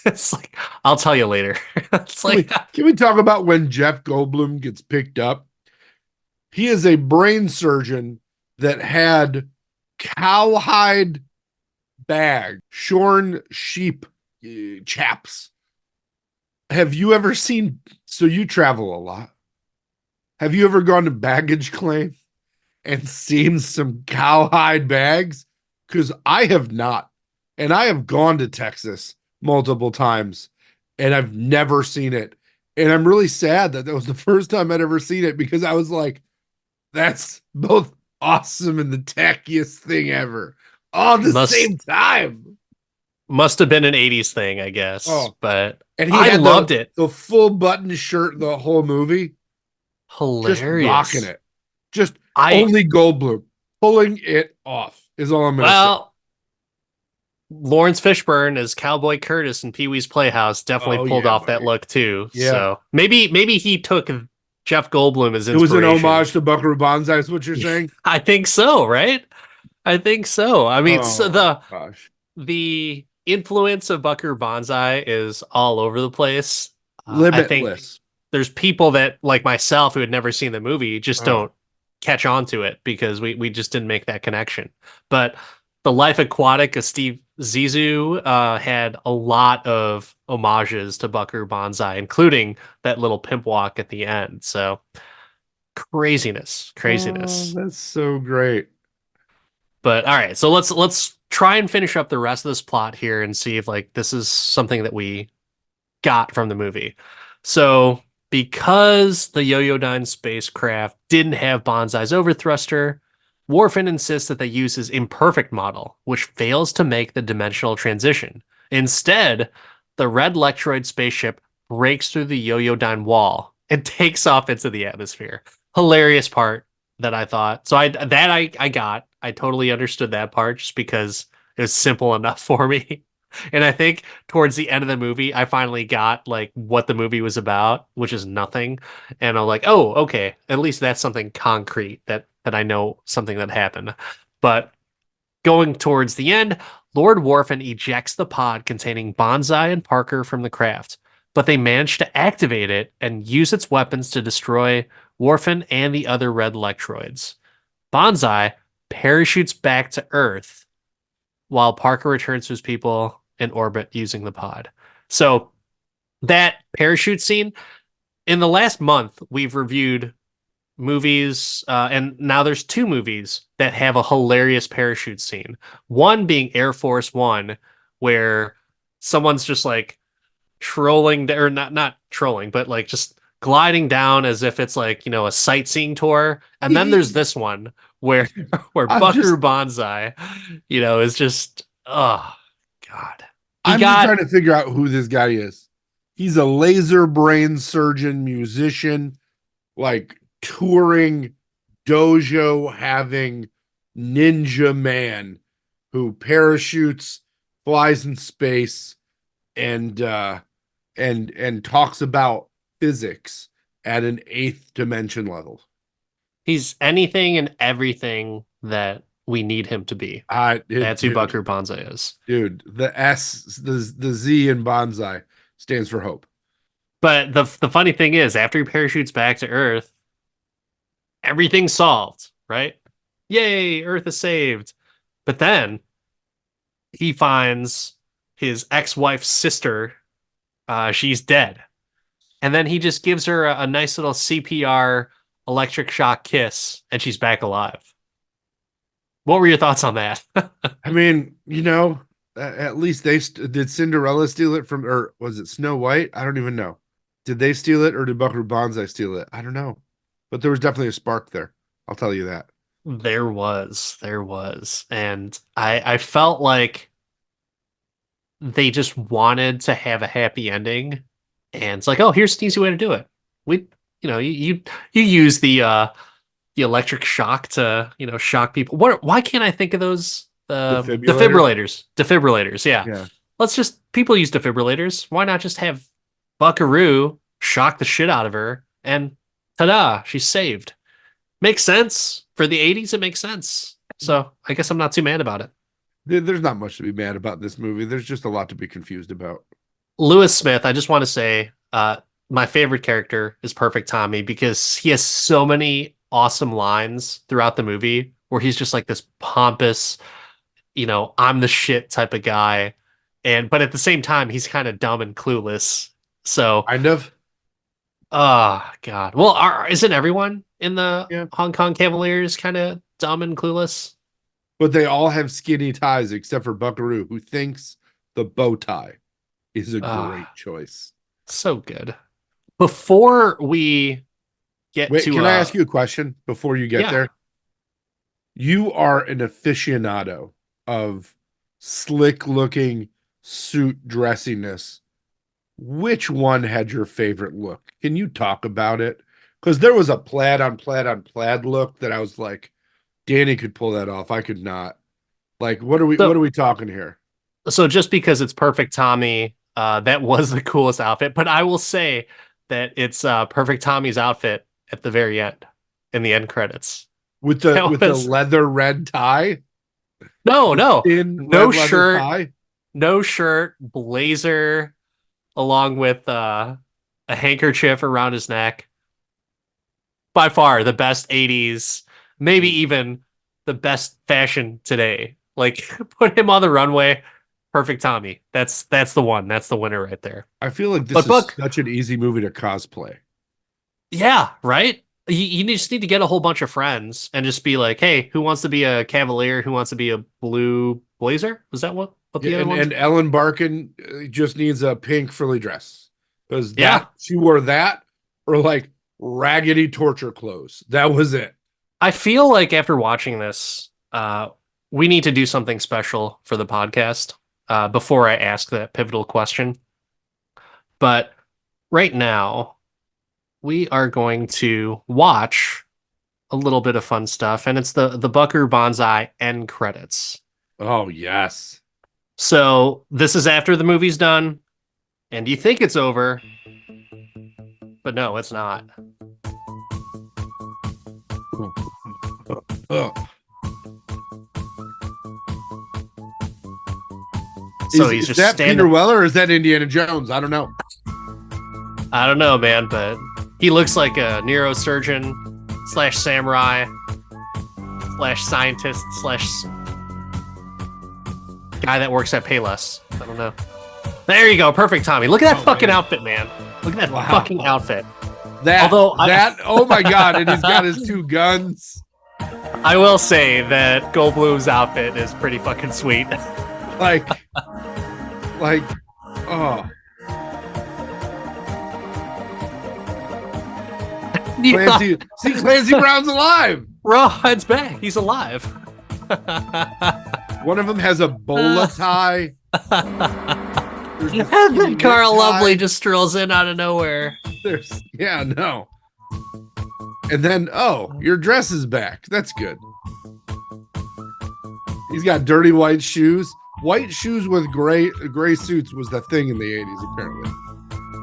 It's like, I'll tell you later. It's Can we like, can we talk about when Jeff Goldblum gets picked up? He is a brain surgeon that had cowhide bag, shorn sheep chaps. Have you ever seen? So you travel a lot. Have you ever gone to baggage claim and seen some cowhide bags? Because I have not. And I have gone to Texas multiple times and I've never seen it. And I'm really sad that that was the first time I'd ever seen it because I was like, that's both awesome and the tackiest thing ever all at the must same time. must have been an 80s thing, I guess. Oh, But and he I had loved it. the full button shirt the whole movie, just rocking Hilarious. it. Just I only Goldblum pulling it off is all I'm gonna say. well, Lawrence Fishburne as Cowboy Curtis in Pee-wee's Playhouse definitely Oh pulled yeah, off that buddy. look too. Yeah. So maybe he took Jeff Goldblum as It was an inspiration. homage to Buckaroo Banzai, is what you're saying? I think so, right? I think so. I mean, so Oh the gosh. the influence of Buckaroo Banzai is all over the place. I think Limitless. there's people that like myself who had never seen the movie just Oh. don't catch on to it because we just didn't make that connection. But the Life Aquatic of Steve Zissou had a lot of homages to Buckaroo Banzai, including that little pimp walk at the end. So craziness, Oh, craziness. that's so great. But all right, so let's try and finish up the rest of this plot here and see if like this is something that we got from the movie. So, because the Yo-Yo-Dine spacecraft didn't have Banzai's overthruster, Worfen insists that they use his imperfect model, which fails to make the dimensional transition. Instead, the red Lectroid spaceship breaks through the Yo-Yo-Dine wall and takes off into the atmosphere. Hilarious part that I thought. So I got. I totally understood that part just because it was simple enough for me. And I think towards the end of the movie, I finally got like what the movie was about, which is nothing. And I'm like, oh, okay, at least that's something concrete that I know something that happened. But going towards the end, Lord Worfen ejects the pod containing Banzai and Parker from the craft, but they manage to activate it and use its weapons to destroy Worfen and the other red Electroids. Banzai parachutes back to Earth while Parker returns to his people in orbit using the pod. So that parachute scene in the last month, we've reviewed movies, and now there's two movies that have a hilarious parachute scene. One being Air Force One, where someone's just like trolling, or not trolling, but like just gliding down as if it's like a sightseeing tour. And then there's this one where I'm Buckaroo just Banzai, is just God. He I'm just got trying to figure out who this guy is. He's a laser brain surgeon, musician, like touring dojo having ninja man who parachutes, flies in space, and and talks about physics at an eighth dimension level. he's anything and everything that we need him to be. That's who Dude, Buckaroo Banzai is. dude, the S, the Z in bonsai stands for hope. But the funny thing is, after he parachutes back to Earth, everything's solved, right? Yay, Earth is saved. But then he finds his ex-wife's sister. She's dead. And then he just gives her a nice little CPR electric shock kiss, and she's back alive. What were your thoughts on that? I mean, at least did Cinderella steal it from, or was it Snow White? I don't even know. Did they steal it or did Buckaroo Banzai steal it? I don't know. But there was definitely a spark there. I'll tell you that. There was. And I felt like they just wanted to have a happy ending. And it's like, oh, here's an easy way to do it. We, you use the electric shock to, shock people. Why can't I think of those Defibrillator? defibrillators? Defibrillators, yeah. Yeah. people use defibrillators. Why not just have Buckaroo shock the shit out of her and ta-da, she's saved. Makes sense. For the 80s, it makes sense. So I guess I'm not too mad about it. There's not much to be mad about this movie. There's just a lot to be confused about. Lewis Smith, I just want to say, my favorite character is Perfect Tommy because he has so many awesome lines throughout the movie where he's just like this pompous, I'm the shit type of guy. But at the same time, he's kind of dumb and clueless. So, Kind of. oh God. Well, isn't everyone in the Yeah. Hong Kong Cavaliers kind of dumb and clueless? But they all have skinny ties except for Buckaroo, who thinks the bow tie is a great choice. So good. Before we get Wait, to can I ask you a question before you get Yeah. there? You are an aficionado of slick looking suit dressiness. Which one had your favorite look? Can you talk about it? Because there was a plaid on plaid on plaid look that I was like, Danny could pull that off. I could not. Like, what are we talking here? So just because it's Perfect Tommy, that was the coolest outfit. But I will say that it's Perfect Tommy's outfit at the very end, in the end credits. With the leather red tie? No No shirt, tie? no shirt, blazer, along with a handkerchief around his neck. By far the best 80s, maybe even the best fashion today. Like, put him on the runway. Perfect Tommy. That's the one. That's the winner right there. I feel like this is such an easy movie to cosplay. Yeah, right? You just need to get a whole bunch of friends and just be like, hey, who wants to be a Cavalier? Who wants to be a blue blazer? Was that what the other one? And Ellen Barkin just needs a pink frilly dress. Because Yeah. she wore that or like raggedy torture clothes. That was it. I feel like after watching this, we need to do something special for the podcast before I ask that pivotal question. But right now, we are going to watch a little bit of fun stuff, and it's the Buckaroo Banzai end credits. Oh, yes. So this is after the movie's done, and you think it's over, but no, it's not. Oh. So he's is just that standing. Peter Weller or is that Indiana Jones? I don't know. I don't know, man, but he looks like a neurosurgeon / samurai / scientist / guy that works at Payless. I don't know. There you go. Perfect, Tommy. Look at that fucking outfit, man. Look at that fucking outfit. Oh my God. And he's got his two guns. I will say that Goldblum's outfit is pretty fucking sweet. Like, oh. Clancy, see, Clancy Brown's alive. Rawhide's back. He's alive. One of them has a bowler tie. And then Carl Lovely just strolls in out of nowhere. No. And then, your dress is back. That's good. He's got dirty white shoes. White shoes with gray suits was the thing in the 80s, apparently.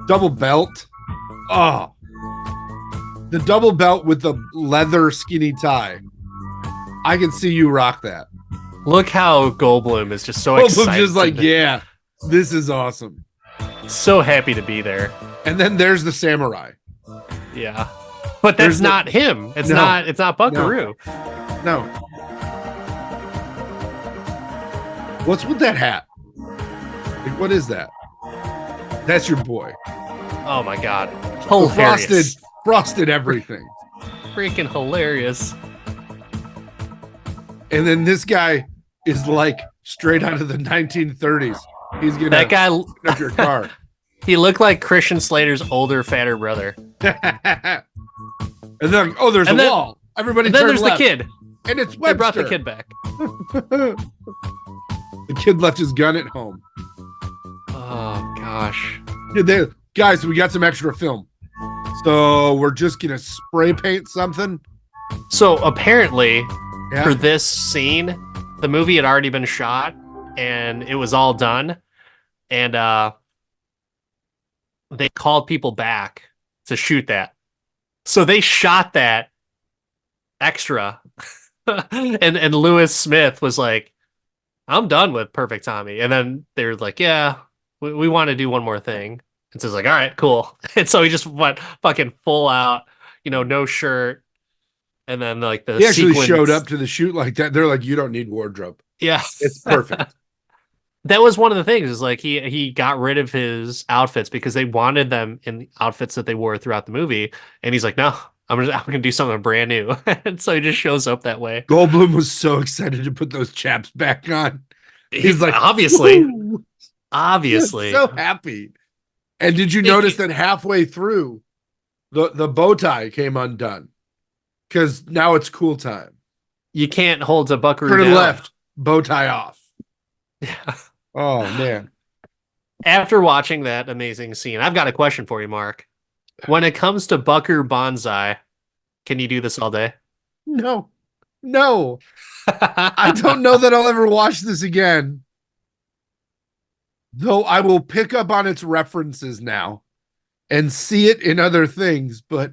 Double belt. Oh. The double belt with the leather skinny tie. I can see you rock that. Look how Goldblum is just so excited. Goldblum's just like, yeah, this is awesome. So happy to be there. And then there's the samurai. Yeah. But that's not him. It's not Buckaroo. No. What's with that hat? Like, what is that? That's your boy. Oh my God. Hilarious. Frosted everything. Freaking hilarious. And then this guy is like straight out of the 1930s. He's gonna that guy up your car. He looked like Christian Slater's older, fatter brother. And then there's a wall. Everybody and then turn there's left. the kid. And it's Webster. They brought the kid back. The kid left his gun at home. Oh gosh. Guys, we got some extra film. So we're just gonna spray paint something. So apparently, for this scene, the movie had already been shot and it was all done. and they called people back to shoot that. So they shot that extra. And Lewis Smith was like, I'm done with Perfect Tommy. And then they were like, yeah, we want to do one more thing. And so it's like, all right, cool. And so he just went fucking full out, no shirt. And then like the He actually showed sequence. up to the shoot like that. They're like, you don't need wardrobe. Yeah. It's perfect. That was one of the things is like he got rid of his outfits because they wanted them in the outfits that they wore throughout the movie. And he's like, no, I'm gonna do something brand new. And so he just shows up that way. Goldblum was so excited to put those chaps back on. He's like, obviously, "Woo!" obviously. So happy. And did you notice that halfway through the bow tie came undone? Because now it's cool time. You can't hold a buckaroo Turn down. left, bow tie off. Yeah. Oh man. After watching that amazing scene, I've got a question for you, Mark. When it comes to Bucker Banzai, can you do this all day? No. No. I don't know that I'll ever watch this again. Though I will pick up on its references now and see it in other things, but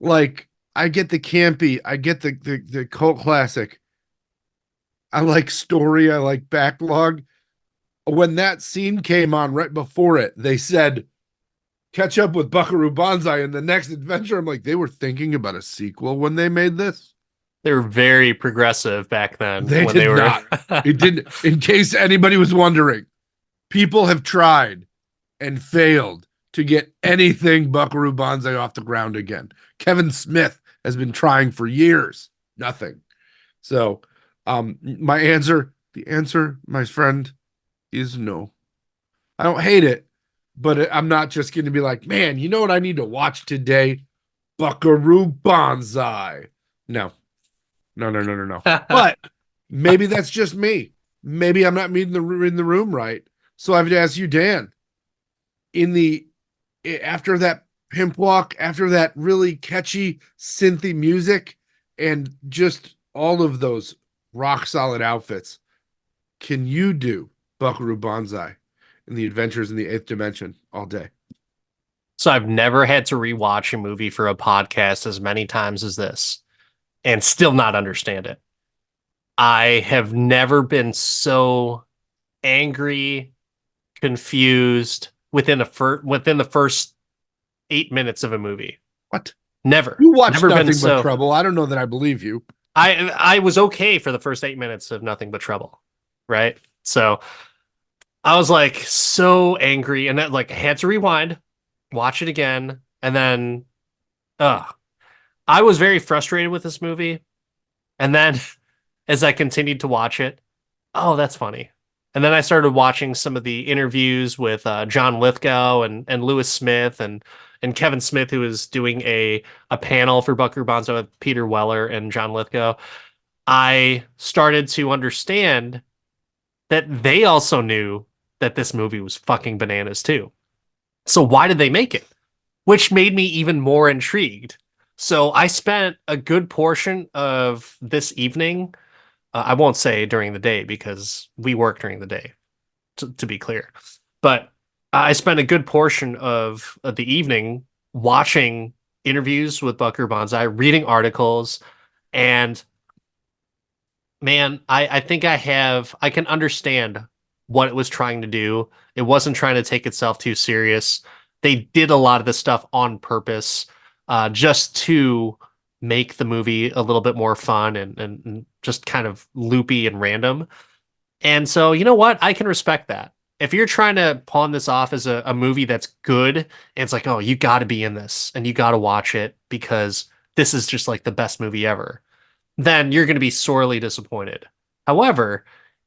like I get the campy, I get the cult classic. I like story, I like backlog. When that scene came on right before it, they said catch up with Buckaroo Banzai in the next adventure. I'm like, they were thinking about a sequel when they made this. They were very progressive back then. They when did they were... not. It didn't. In case anybody was wondering, people have tried and failed to get anything Buckaroo Banzai off the ground again. Kevin Smith has been trying for years. Nothing. So, the answer, my friend, is no. I don't hate it, but I'm not just going to be like, man, you know what I need to watch today? Buckaroo Banzai. No. But maybe that's just me. Maybe I'm not meeting in the room right. So I have to ask you, Dan, after that pimp walk, after that really catchy synthy music, and just all of those rock solid outfits, can you do Buckaroo Banzai and the Adventures in the Eighth Dimension all day? So I've never had to rewatch a movie for a podcast as many times as this and still not understand it. I have never been so angry, confused within the first 8 minutes of a movie. What? Never. You watched Never Nothing been But so... Trouble. I don't know that I believe you. I was okay for the first 8 minutes of Nothing But Trouble, right? So I was like so angry, and then like I had to rewind, watch it again, and then I was very frustrated with this movie. And then as I continued to watch it, oh, that's funny. And then I started watching some of the interviews with John Lithgow and Lewis Smith and Kevin Smith, who was doing a panel for Buckaroo Banzai with Peter Weller and John Lithgow. I started to understand that they also knew that this movie was fucking bananas too. So why did they make it? Which made me even more intrigued. So I spent a good portion of this evening. I won't say during the day because we work during the day, to be clear. But I spent a good portion of the evening watching interviews with Buckaroo Banzai, reading articles, and man, I think I can understand what it was trying to do. It wasn't trying to take itself too serious. They did a lot of this stuff on purpose, just to make the movie a little bit more fun and just kind of loopy and random. And so, you know what? I can respect that. If you're trying to pawn this off as a movie that's good, and it's like, oh, you got to be in this and you got to watch it because this is just like the best movie ever, then you're going to be sorely disappointed. However,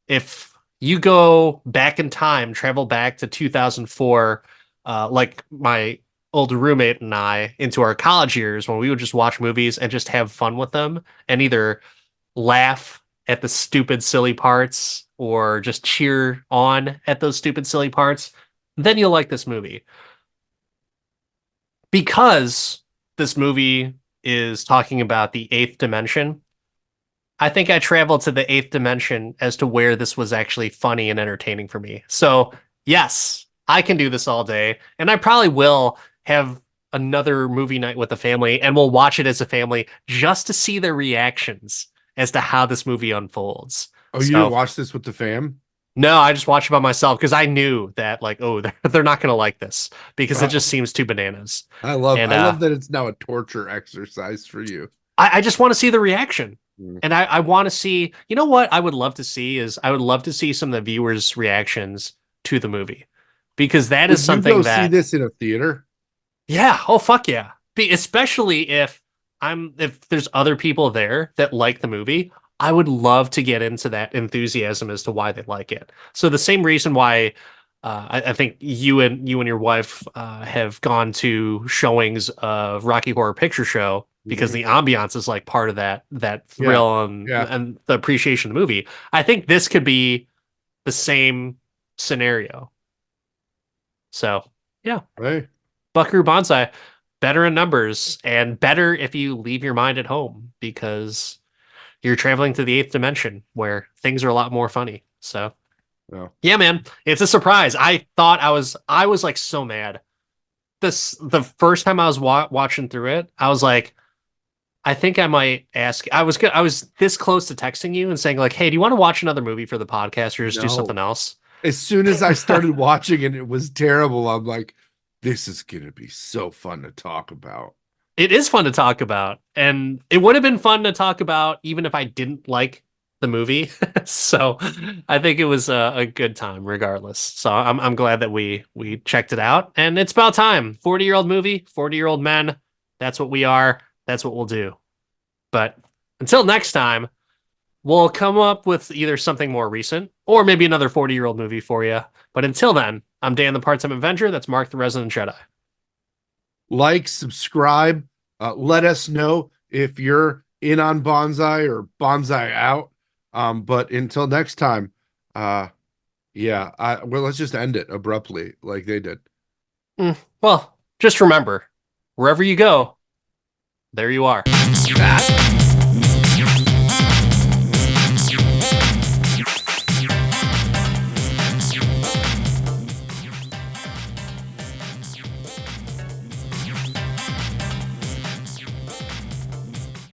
if you go back in time, travel back to 2004, like my old roommate and I into our college years when we would just watch movies and just have fun with them and either laugh at the stupid, silly parts or just cheer on at those stupid, silly parts, then you'll like this movie. Because this movie is talking about the eighth dimension, I think I traveled to the eighth dimension as to where this was actually funny and entertaining for me. So Yes, I can do this all day. And I probably will have another movie night with the family and we'll watch it as a family just to see their reactions as to how this movie unfolds. Oh, you didn't So, watch this with the fam? no, I just watched it by myself because I knew that, like, oh, they're not going to like this because it just Oh, seems too bananas. I love And I love that it's now a torture exercise for you. I just want to see the reaction. Mm. And I want to see, you know what I would love to see is I would love to see some of the viewers' reactions to the movie because that is Would you go something see that, this in a theater? yeah, oh fuck yeah. Especially if there's other people there that like the movie, I would love to get into that enthusiasm as to why they like it. So the same reason why I think you and your wife have gone to showings of Rocky Horror Picture Show because Mhm. the ambiance is like part of that Yeah, thrill and yeah. the appreciation of the movie. I think this could be the same scenario. So yeah, Hey, Buckaroo Banzai, better in numbers and better if you leave your mind at home because you're traveling to the eighth dimension where things are a lot more funny. So no. yeah, man, it's a surprise. I was like so mad. The first time I was watching through it, I was like, I think I might ask. I was this close to texting you and saying like, hey, do you want to watch another movie for the podcast or just do No. something else? As soon as I started watching and it was terrible, I'm like, this is gonna be so fun to talk about. It is fun to talk about, and it would have been fun to talk about even if I didn't like the movie. So I think it was a good time regardless. So I'm glad that we checked it out, and it's about time. 40-year-old movie, 40-year-old men. That's what we are. That's what we'll do. But until next time, we'll come up with either something more recent or maybe another 40-year-old movie for you. But until then, I'm Dan the Part-Time Avenger. That's Mark the Resident Jedi. Like, subscribe, let us know if you're in on Bonsai or Bonsai out. But until next time, yeah, well, let's just end it abruptly like they did. Well, just remember, wherever you go, there you are. Ah.